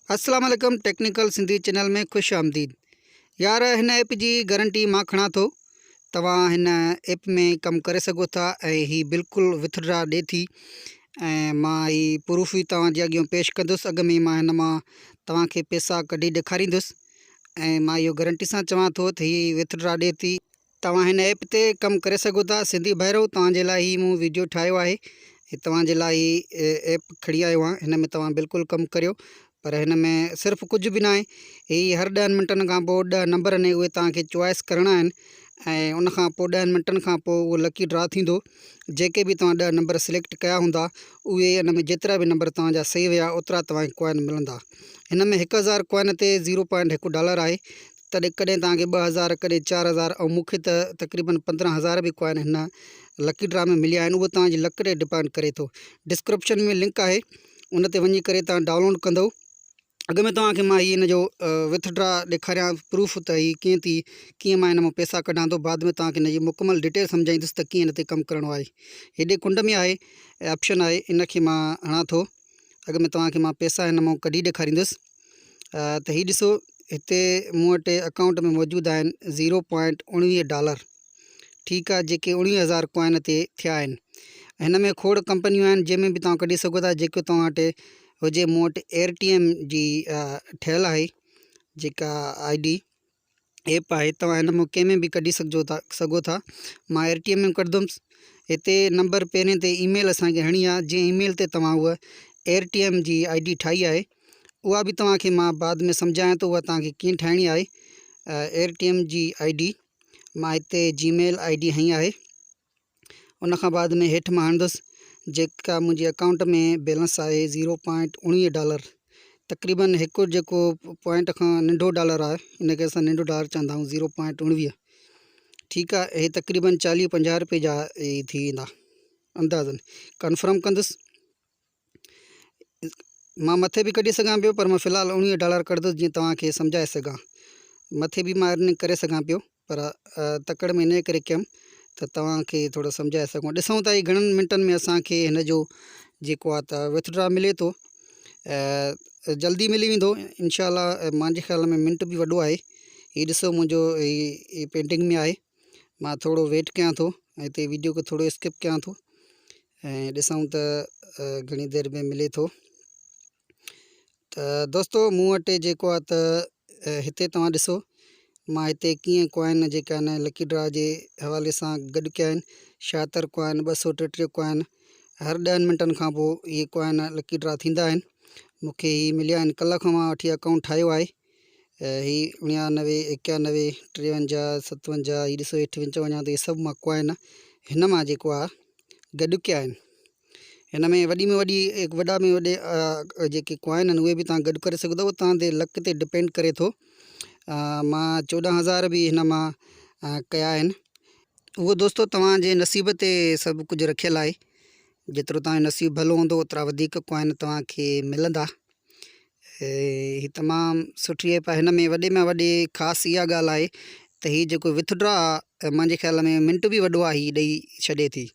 अस्सलाम वालेकुम technical Sindhi channel में खुश आमदीद। यार हिन ऐप जी गारंटी मां खणा थो। तव्हां हिन ऐप में कम करे सघो था ऐं ही बिल्कुलु विथड्रा ॾिए थी ऐं मां ही प्रूफ भी तव्हांजे अॻियां पेश कंदुसि। अॻ में मां हिन मां तव्हांखे पैसा कढी ॾेखारींदुसि ऐं मां इहो गारंटी सां चवां थो त ही विथड्रा ॾिए थी। तव्हां हिन ऐप ते कम करे सघो था। सिंधी भाइरो तव्हांजे लाइ ही मूं वीडियो ठाहियो आहे। तव्हांजे लाइ ही ऐप खणी आयो आहियां। हिन में तव्हां बिल्कुलु कमु करियो, पर हिन में सिर्फ़ु कुझु बि न आहे। ही हर 10 मिंटनि खां पोइ 10 नंबर आहिनि उहे तव्हांखे चॉइस करणा आहिनि ऐं उन खां पोइ 10 मिंटनि खां पोइ उहो लकी ड्रा थींदो। जेके बि तव्हां 10 नंबर सिलेक्ट कया हूंदा उहे हिन में जेतिरा बि नंबर तव्हांजा सही विया ओतिरा तव्हांखे कॉइन मिलंदा। हिन में 1000 कॉइन ते $0.1 आहे। कॾहिं कॾहिं तव्हांखे 2000, कॾहिं 4000 ऐं मूंखे त तक़रीबन 15000 भी कॉइन हिन लकी ड्रा में मिलिया आहिनि। उहो तव्हांजी लक ते डिपेंड करे थो। डिस्क्रिप्शन में लिंक आहे, उन ते वञी करे तव्हां डाउनलोड कंदो। अॻ में तव्हांखे मां हिन जो विथड्रा ॾेखारियां प्रूफ त ही कीअं मां हिन मां पैसा कढां थो। बाद में तव्हांखे हिन जी मुकमल डिटेल सम्झाईंदुसि त कीअं हिन ते कमु करिणो आहे। हेॾे कुंड में आहे ऑप्शन आहे, इनखे मां हणां थो। अॻ में तव्हांखे मां पैसा हिन मां कढी ॾेखारींदुसि त ही ॾिसो, हिते मूं वटि अकाउंट में मौजूदु आहिनि $0.19। ठीकु आहे, जेके 19000 कॉइन ते थिया आहिनि। हिन में खोड़ कंपनियूं आहिनि जंहिंमें बि तव्हां कढी सघो था, जेको तव्हां वटि हुजे। मूं वटि एयरटीएम जी ठहियलु आहे जेका ID ऐप आहे। तव्हां हिन मां कंहिं में बि कढी सघो था। मां एयरटीएम में कढंदुमि। हिते नंबर पहिरें ते ईमेल असांखे हणी आहे। जंहिं ईमेल ते तव्हां उहा एयरटीएम जी ID ठाही आहे उहा बि तव्हांखे मां बाद में सम्झायां थो उहा तव्हांखे कीअं ठाहिणी आहे। एयरटीएम जी ID मां हिते जीमेल ID हई आहे। उन खां बाद में हेठि मां हणंदुसि जेका मुंहिंजे अकाउंट में बैलेंस आहे $0.19। तक़रीबन हिकु जेको पॉइंट खां नंढो डॉलर आहे, इनखे असां नंढो डॉलर चवंदा आहियूं, 0.19। ठीकु आहे, हे तक़रीबन 40-50 रुपए जा थी वेंदा अंदाज़न। कंफर्म कंदुसि। मां मथे भी कढी सघां पियो, पर मां फ़िलहाल $19 कढंदुसि जीअं तव्हांखे सम्झाए सघां। मथे भी मां अर्निंग करे सघां पियो, पर तकड़ में इन करे कयुमि त तव्हांखे थोरो सम्झाए सघूं। ॾिसूं था ही घणनि मिंटनि में असांखे हिन जो जेको आहे त विथड्रा मिले थो। जल्दी मिली वेंदो इंशाअल्लाह। मुंहिंजे ख़्याल में मिंट भी वॾो आहे। ही ॾिसो मुंहिंजो ही पेंडिंग में आहे। मां थोरो वेट कयां थो ऐं हिते वीडियो खे थोरो स्किप कयां थो ऐं ॾिसूं त घणी देरि में मिले थो। त दोस्तो मूं वटि जेको आहे त हिते तव्हां ॾिसो मां हिते कीअं कॉइन जेका आहिनि लकी ड्रा जे हवाले सां गॾु कया आहिनि। 76 कॉइन, 233 कॉइन। हर 10 मिंटनि खां पोइ इहे कॉइन लकी ड्रा थींदा आहिनि। मूंखे ही मिलिया आहिनि। कल्ह खां मां वठी अकाउंट ठाहियो आहे। ही 99, 91, 53, 57। ही ॾिसो हेठि विच वञा त इहे सभु मां कॉइन हिन मां जेको आहे गॾु कया आहिनि। हिन में वॾी में वॾी वॾा में वॾे जेके कॉइन आहिनि उहे बि तव्हां गॾु करे सघो था। उहो तव्हांजे लक ते डिपेंड करे थो। मां 14000 भी हिन मां कया आहिनि। उहो दोस्तो तव्हांजे नसीब ते सभु कुझु रखियलु आहे। जेतिरो तव्हांजो नसीबु भलो हूंदो ओतिरा वधीक कॉइन तव्हांखे मिलंदा। ही तमामु सुठी ऐप आहे। हिन में वॾे में वॾी ख़ासि इहा ॻाल्हि आहे त हीउ जेको विथड्रा मुंहिंजे ख़्याल में मिंट भी वॾो आहे, हीउ ॾेई छॾे थी।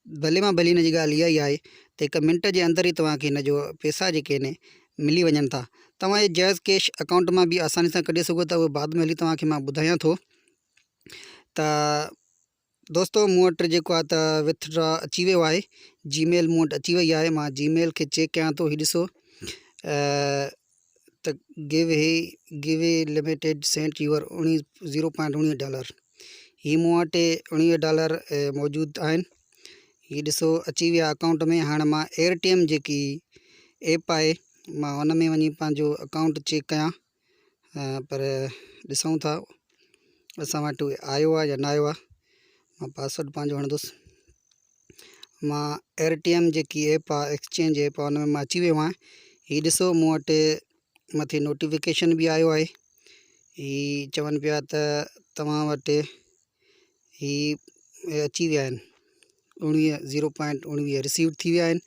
भले मां भली हिन जी ॻाल्हि इहा ई आहे त 1 मिंट जे अंदर ई तव्हांखे हिन जो पैसा जेके आहिनि मिली वञनि था। तव्हां इहे जाइज़ कैश अकाउंट मां बि आसानी सां कढी सघो था। उहो बाद में हली तव्हांखे मां ॿुधायां थो। त दोस्तो मूं वटि जेको आहे त विथड्रा अची वियो आहे। जीमेल मूं वटि अची वई आहे। मां जीमेल खे चेक कयां थो। हीउ ॾिसो त गिव लिमिटेड सेंट यूर $0.19। ही मूं वटि $19 मौजूदु आहिनि। ही ॾिसो अची विया अकाउंट में। हाणे मां एयरटीएम जेकी ऐप आहे मां हुन में वञी पंहिंजो अकाउंट चेक कयां, पर ॾिसूं था असां वटि उहे आयो आहे या न आयो आहे। मां पासवर्ड पंहिंजो हणंदुसि। मां एयरटीएम जेकी ऐप आहे, एक्सचेंज ऐप आहे, हुन में मां अची वियो आहियां। हीउ ॾिसो मूं वटि मथे नोटिफिकेशन भी आयो आहे। ही चवनि पिया त तव्हां वटि ही अची विया आहिनि 0.19 रिसीव थी विया आहिनि।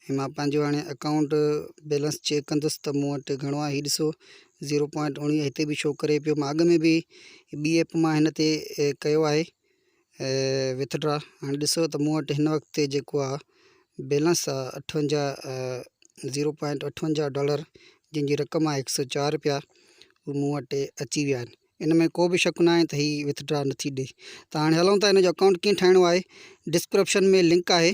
ऐं मां पंहिंजो हाणे अकाउंट बैलेंस चेक कंदुसि त मूं वटि घणो आहे। हीउ ॾिसो 0.19 हिते भी शो करे पियो। मां अॻ में भी ॿी ऐप मां हिन ते कयो आहे विथड्रा। हाणे ॾिसो त मूं वटि हिन वक़्तु जेको आहे बैलेंस आहे $0.58 जिनकी रक़म आहे 104 रुपया, उहे मूं वटि अची विया आहिनि। इन में को बि शक न आहे त हीअ विथड्रा नथी ॾिए। त हाणे हलूं था इन जो अकाउंट कीअं ठाहिणो आहे। डिस्क्रिप्शन में लिंक आहे,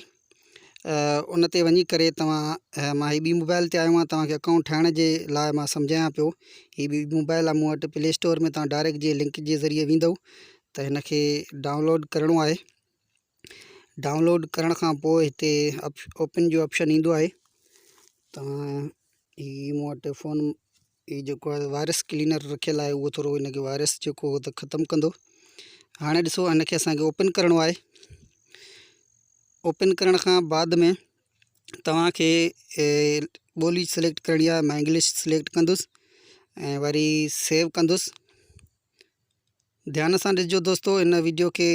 उन ते वञी करे तव्हां, मां हीअ ॿी मोबाइल ते आयो आहियां, तव्हांखे अकाउंट ठाहिण जे लाइ मां सम्झायां पियो। हीअ ॿी मोबाइल आहे मूं वटि। प्ले स्टोर में तव्हां डायरेक्ट जे लिंक जे ज़रिए वेंदव त हिन खे डाउनलोड करिणो आहे। डाउनलोड करण खां पोइ हिते ओपन जो ऑप्शन ईंदो आहे। तव्हां हीअ मूं वटि फ़ोन ये जेको आहे वायरस क्लीनर रखियल आहे, उहो थोरो हिनखे वायरस जेको हो त ख़तमु कंदो। हाणे ॾिसो हिनखे असांखे ओपन करिणो आहे। ओपन करण खां बाद में तव्हांखे ॿोली सिलेक्ट करणी आहे। मां इंग्लिश सिलेक्ट कंदुसि ऐं वरी सेव कंदुसि। ध्यान सां ॾिसजो दोस्तो, इन वीडियो खे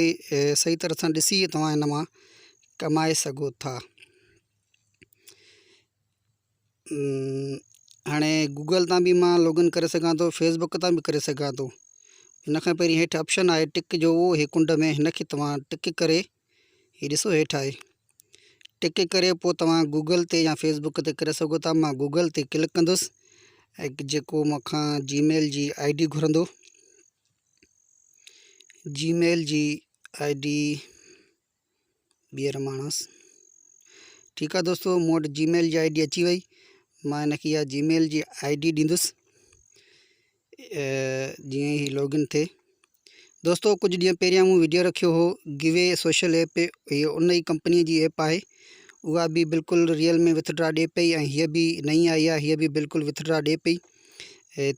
सही तरह सां ॾिसी तव्हां हिन मां कमाए सघो था। हाणे गूगल तां बि मां लॉगिन करे सघां थो, फेसबुक तां बि करे सघां थो। हिन खां पहिरीं हेठि ऑप्शन आहे टिक जो, उहो हे कुंड में हिनखे तव्हां टिक करे, हीअ ॾिसो हेठि आहे, टिक करे पोइ तव्हां गूगल ते या फेसबुक ते करे सघो था। मां गूगल ते क्लिक कंदुसि ऐं जेको मूंखां जीमेल जी ID घुरंदो, जीमेल जी ID ॿीहर माणसि। ठीकु आहे दोस्तो, मूं वटि जीमेल जी ID अची वई। मां हिनखे इहा जीमेल जी ID ॾींदुसि जीअं ई लॉगिन थिए। दोस्तो कुझु ॾींहं पहिरियां मूं वीडियो रखियो हो गिवे सोशल ऐप, हीअ उन ई कंपनीअ जी ऐप आहे। उहा बि बिल्कुलु रियल में विथड्रा ॾिए पई ऐं हीअ बि नई आई आहे, हीअ बि बिल्कुलु विथड्रा ॾिए पई।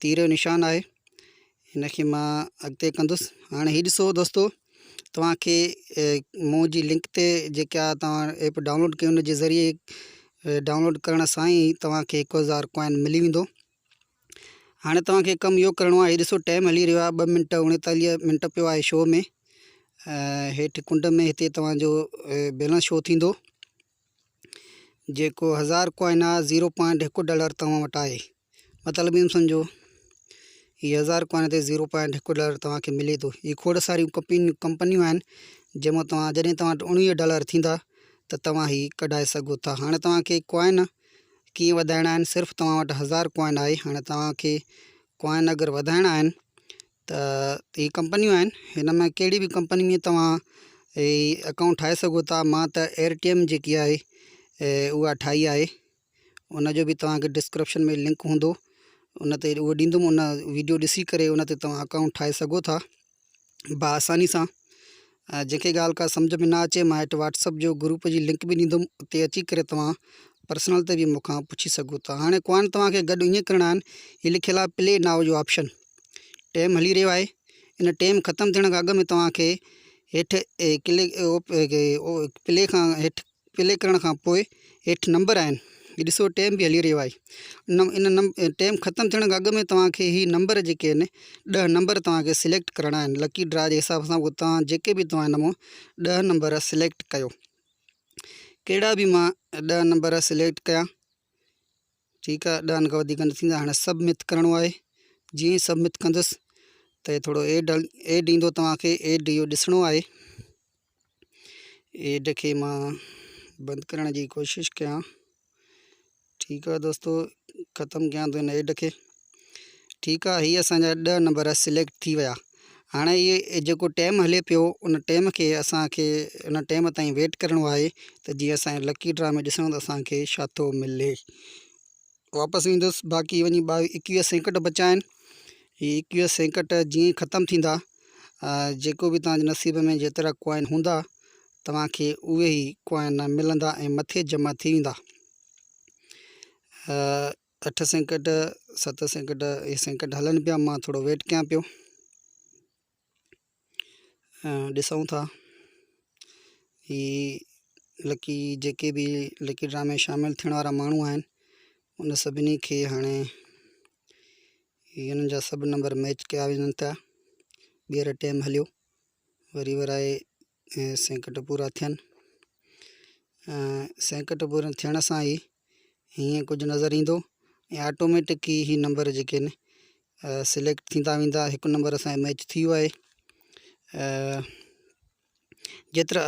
तीर जो निशान आहे, हिनखे मां अॻिते कंदुसि। हाणे हीअ ॾिसो दोस्तो, तव्हांखे मूं जी लिंक ते जेका तव्हां ऐप डाउनलोड कयो उन जे ज़रिए डाउनलोड करण सां ई तव्हांखे 1000 कॉइन मिली वेंदो। हाणे तव्हांखे कमु इहो करिणो आहे। ॾिसो टाइम हली रहियो आहे, 2 मिंट 39 मिंट पियो आहे शो में। हेठि कुंड में हिते तव्हांजो बैलेंस शो थींदो, जेको 1000 कॉइन आहे। $0.1 तव्हां वटि आहे, मतिलबु ईअं सम्झो हीअ 1000 कॉइन ते $0.1 तव्हांखे मिले थो। हीअ खोड़ सारियूं कंपनियूं आहिनि जंहिंमां तव्हां जॾहिं तव्हां वटि $19 थींदा त तव्हां हीअ कढाए सघो था। हाणे तव्हांखे कॉइन कीअं वधाइणा आहिनि, सिर्फ़ु तव्हां वटि 1000 कॉइन आहे। हाणे तव्हांखे कॉइन अगरि वधाइणा आहिनि त हीअ कंपनियूं आहिनि, हिन में कहिड़ी बि कंपनी में तव्हां अकाउंट ठाहे सघो था। मां त एयरटेम जेकी आहे उहा ठाही आहे, उनजो बि तव्हांखे डिस्क्रिप्शन में लिंक हूंदो, उन ते उहो ॾींदुमि। उन वीडियो ॾिसी करे उन ते तव्हां अकाउंट ठाहे सघो था आसानी सां। जंहिंखे ॻाल्हि का सम्झ में न अचे, मां हेठि व्हाट्सअप जो ग्रुप जी लिंक बि ॾींदुमि, उते अची करे तव्हां पर्सनल ते बि मूंखां पुछी सघो था। हाणे कॉइन तव्हांखे गॾु ईअं करिणा आहिनि, हीअ लिखियलु आहे प्ले नाउ जो ऑप्शन। टाइम हली रहियो आहे, इन टाइम ख़तमु थियण खां अॻु में तव्हांखे हेठि प्ले खां हेठि प्ले करण खां पोइ हेठि नंबर आहिनि, हीअ ॾिसो टाइम बि हली रहियो आहे। इन टाइम ख़तमु थियण खां अॻु में तव्हांखे हीअ नंबर जेके आहिनि 10 नंबर तव्हांखे सिलेक्ट करणा आहिनि। लकी ड्रा जे हिसाब सां उहो तव्हां जेके बि तव्हां हिन मां 10 नंबर सिलेक्ट कयो। कहिड़ा बि मां 10 नंबर सिलेक्ट कया, ठीकु आहे, 10 खां वधीक न थींदा। हाणे सबमिट करिणो आहे। जीअं ई सबमिट कंदुसि त थोरो एड ईंदो, तव्हांखे एड इहो ॾिसणो आहे। एड खे मां बंदि करण जी कोशिशि कयां। ठीकु आहे दोस्तो, ख़तमु कयां थो हिन एड खे। ठीकु आहे, हीअ असांजा 10 नंबर सिलेक्ट थी विया। हाणे इहे जेको टाइम हले पियो, उन टाइम खे असांखे उन टाइम ताईं वेट करिणो आहे त जीअं असांजे लकी ड्रा में ॾिसूं त असांखे छा थो मिले। वापसि ईंदुसि, बाक़ी वञी 21 सेकंड बचा आहिनि। हीअ 21 सेकंड जीअं ई ख़तमु थींदा, जेको बि तव्हांजे नसीब में जेतिरा कॉइन हूंदा तव्हांखे उहे ई कॉइन मिलंदा ऐं मथे जमा थी वेंदा। 8 सेकंड 7 सेकंड इहे सेकंड हलनि पिया। मां थोरो वेट कयां पियो, ॾिसूं था। हीअ लकी जेके बि लकी ड्रा में शामिलु थियण वारा माण्हू आहिनि उन सभिनी खे हाणे हिननि जा सभु नंबर मैच कया वञनि था। ॿीहर टाइम हलियो, वरी वराए सेकंड पूरा थियनि। सेकंड पूरा थियण सां ई हीअं कुझु नज़र ईंदो ऐं ऑटोमेटिक ई ही नंबर जेके आहिनि सिलेक्ट थींदा वेंदा। हिकु नंबर असांजो मैच थी वियो आहे। जेतिरा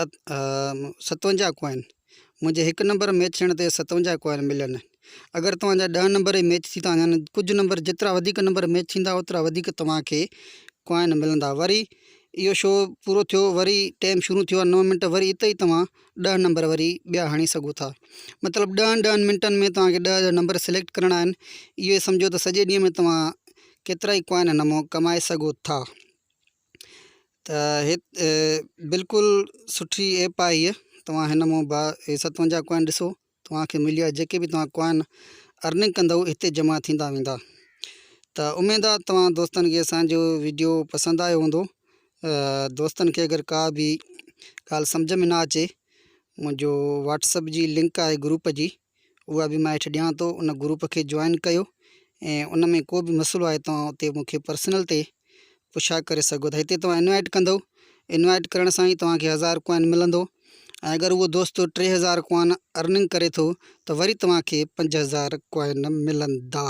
57 कॉइन मुंहिंजे हिकु नंबर मैच थियण ते 57 कॉइन मिलियनि। अगर तव्हांजा 10 नंबर मैच थी था वञनि, कुझु नंबर जेतिरा वधीक नंबर मैच थींदा ओतिरा वधीक तव्हांखे कॉइन मिलंदा। वरी इहो शो पूरो थियो, वरी टाइम शुरू थियो 9 मिंट, वरी इते ई तव्हां 10 नंबर वरी ॿिया हणी सघो था। मतिलबु 10 मिंटनि में तव्हांखे 10 नंबर सिलेक्ट करणा आहिनि। इहो सम्झो त सॼे ॾींहं में तव्हां केतिरा ई कॉइन हिन मां कमाए सघो था। त बिल्कुलु सुठी ऐप आहे हीअ। तव्हां हिन मां 57 कॉइन ॾिसो तव्हांखे मिलिया। जेके बि तव्हां कॉइन अर्निंग कंदव हिते जमा थींदा वेंदा। त उमेदु आहे तव्हां दोस्तनि खे असांजो वीडियो पसंदि आयो हूंदो। दोस्तनि खे अगरि का बि ॻाल्हि सम्झ में न अचे, मुंहिंजो व्हाट्सअप जी लिंक आहे ग्रुप जी, उहा बि मां हेठि ॾियां थो। उन ग्रुप खे जॉइन कयो ऐं उन में को बि मसइलो आहे तव्हां उते मूंखे पर्सनल ते पुछा करे सघो था। हिते तव्हां इनवाइट कंदव, इनवाइट करण सां ई तव्हांखे 1000 कॉइन मिलंदो। ऐं अगरि उहो दोस्त 3000 कॉइन अर्निंग करे थो त वरी तव्हांखे 5000 कॉइन मिलंदा।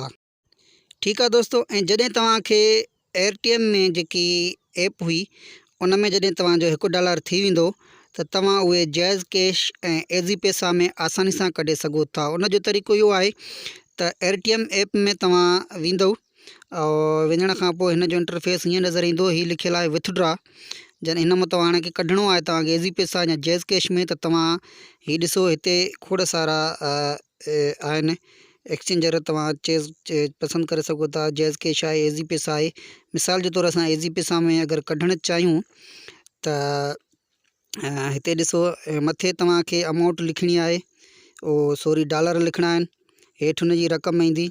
ठीकु आहे दोस्तो। ऐं जॾहिं तव्हांखे एयरटेल में जेकी ऐप हुई उन में जॾहिं तव्हांजो $1 थी वेंदो त तव्हां उहे जाइज़ कैश ऐं एज़ी पैसा में आसानी सां कढे सघो था। उन जो तरीक़ो इहो आहे त एयरटेल ऐप में तव्हां वेंदव और वञण खां पोइ हिन जो इंटरफेस हीअं नज़र ईंदो। हीअ लिखियलु आहे विथड्रॉ। जॾहिं हिन मां तव्हां खे कढणो आहे तव्हांखे एज़ी पैसा या जाइज़ कैश में, त तव्हां हीअ ॾिसो हिते खोड़ सारा आहिनि एक्सचेंजर। तव्हां पसंदि करे सघो था। जाइज़ कैश आहे, एज़ी पैसा आहे। मिसाल जे तौरु असां एज़ी पैसा में अगरि कढणु चाहियूं त हिते ॾिसो मथे तव्हांखे अमाउंट लिखणी आहे, $डॉलर लिखणा आहिनि। हेठि हुनजी रक़म ईंदी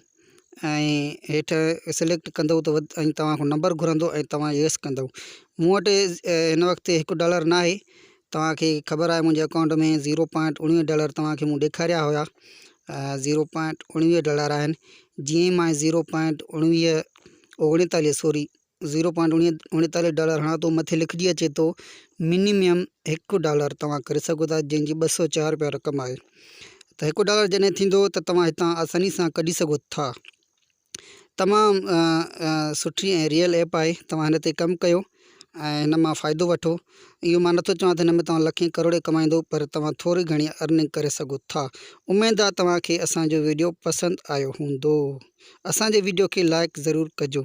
ऐं हेठि सिलेक्ट कंदव त ऐं तव्हांखां नंबर घुरंदो ऐं तव्हां येस कंदव। मूं वटि हिन वक़्तु $1 न आहे। तव्हांखे ख़बर आहे मुंहिंजे अकाउंट में $0.19 तव्हांखे मूं ॾेखारिया हुया। $0.19 आहिनि। जीअं ई मां $0.39 हणां थो, मथे लिखिजी अचे थो मिनिमम $1 तव्हां करे सघो था, जंहिंजी $204 रक़म आहे। त $1 जॾहिं थींदो त तव्हां हितां आसानी सां कढी सघो था। तमामु सुठी ऐं रियल ऐप आहे। तव्हां हिन ते कमु कयो ऐं हिन मां फ़ाइदो वठो। इहो मां नथो चवां त हिन में तव्हां लखें करोड़े कमाईंदो, पर तव्हां थोरी घणी अर्निंग करे सघो था। उमेदु आहे तव्हांखे असांजो वीडियो पसंदि आयो हूंदो। असांजे वीडियो खे लाइक ज़रूरु कजो।